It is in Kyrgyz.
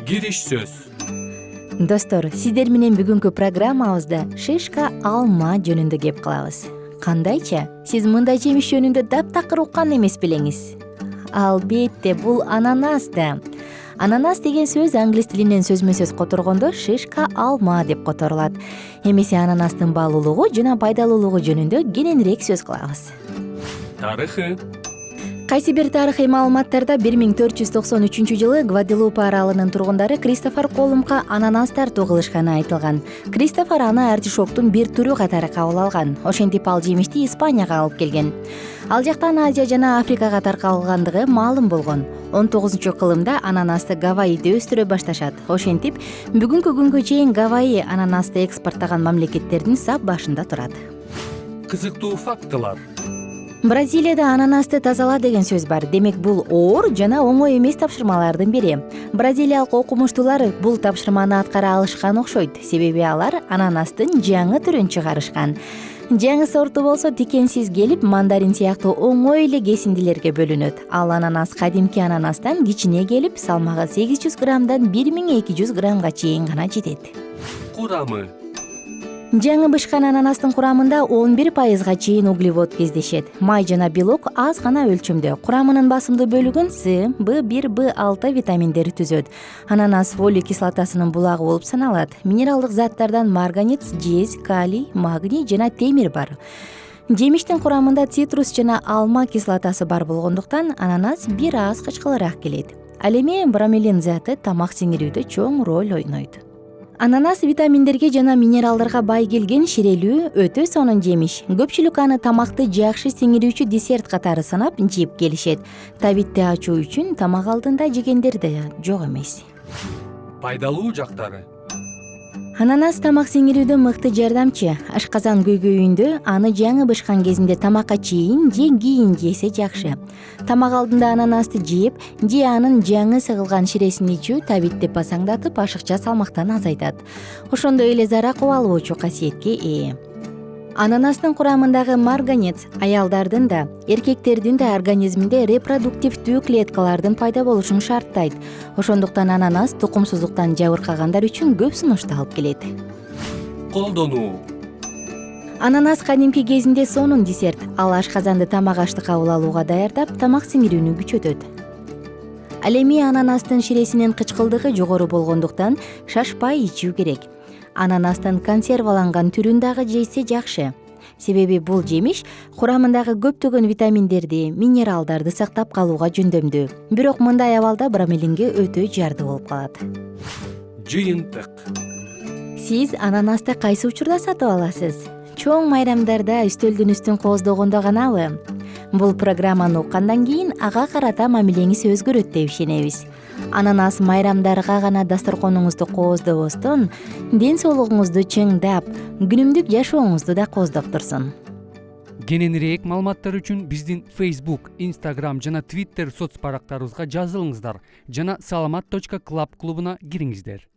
Кириш сөз. Достор, сиздер менен бүгүнкү программабызда шишка алма жөнүндө кеп кылабыз. Кандайча, сиз мындай жемиш жөнүндө таптакыр уккан эмес белеңиз? Албетте, бул ананас да. Ананас деген сөз англис тилинен сөзмө сөз которгондо шишка алма деп которулат. Эмесе ананастын баалуулугу жана пайдалуулугу жөнүндө кененирээк сөз кылабыз. Тарыхы. Кайсы бир тарыхый маалыматтарда 1493-жылы Гваделупа аралынын тургундары Кристофор Колумбга ананас тартуу кылышканы айтылган. Кристофор аны артишоктун бир түрү катары кабыл алган. Ошентип ал жемишти Испанияга алып келген. Ал жактан Азия жана Африкага таркалгандыгы маалым болгон. 19-кылымда ананасты Гавайиде өстүрө башташат. Ошентип, бүгүнкү күнгө чейин Гавайи ананасты экспорттаган мамлекеттердин сап башында турат. Кызыктуу фактылар. Бразилияда ананасты тазала деген сөз бар. Демек, бул оор жана оңой эмес тапшырмалардын бири. Бразилиялык окумуштуулар бул тапшырманы аткара алышкан окшойт. Себеби алар ананастын жаңы түрүн чыгарышкан. Жаңы сорту болсо тикенсиз келип, мандарин сыяктуу оңой эле кесиндилерге бөлүнөт. Ал ананас кадимки ананастан кичине келип, салмагы 800 граммдан 1200 граммга чейин гана жетет. Курамы. Жаңы бышкан ананастын курамында 11%га чейин углевод кездешет. Май жана белок аз гана өлчөмдө. Курамынын басымдуу бөлүгүн С, В1, В6 витаминдери түзөт. Ананас фолий кислотасынын булагы болуп саналат. Минералдык заттардан марганец, жез, калий, магний жана темир бар. Жемиштин курамында цитрус жана алма кислотасы бар болгондуктан ананас бир аз кычкылыраак келет. Ал эми бромелин заты тамак сиңирүүдө чоң роль ойнойт. Ананас витаминдерге жана минералдарга бай келген ширелүү, өтө сонун жемиш. Көпчүлүк аны тамакты жакшы сиңирүүчү десерт катары санап жеп келишет. Табитти ачуу үчүн тамак алдында жегендер да жок эмес. Пайдалуу жактары. Ананас тамак сиңирүүдө мыкты жардамчы. Ашказан көйгөйүндө аны жаңы бышкан кезинде тамакка чейин же кийин жесе жакшы. Тамак алдында ананасты жеп, же анын жаңы сыгылган ширесин ичүү табитти пасаңдатып, ашыкча салмактан азайтат. Ошондой эле зара кубалоочу касиетке ээ. Ананастын курамындагы марганец аялдардын да, эркектердин да организминде репродуктивдүү клеткалардын пайда болушун шарттайт. Ошондуктан ананас тукумсуздуктан жабыркагандар үчүн көп сунушту алып келет. Колдонуу. Ананас кадимки кезинде сонун десерт. Ал ашказанды тамак ашты кабыл алууга даярдап, тамак сиңирүүнү күчөтөт. Ал эми ананастын ширесинин кычкылдыгы жогору болгондуктан шашпай ичүү керек. Ананастын консерваланган түрүн дагы жейсе жакшы. Себеби бул жемиш курамындагы көптөгөн витаминдерди, минералдарды сактап калууга жөндөмдүү. Бирок мындай абалда бромелинге өтө жарды болуп калат. Жыйынтык. Сиз ананасты кайсы учурда сатып аласыз? Чоң майрамдарда үстөлдүн үстүн кооздогондо ганабы? Бул программаны уккандан кийин ага карата мамилеңиз өзгөрөт деп ишенебиз. Ананас майрамдарга гана дасторконуңузду кооздобостон, ден соолугуңузду чыңдап, күнүмдүк жашооңузду да кооздоп турсун. Кененирээк маалыматтар үчүн биздин Facebook, Instagram жана Twitter соц барактарыбызга жазылыңыздар жана salamat.club клубуна кириңиздер.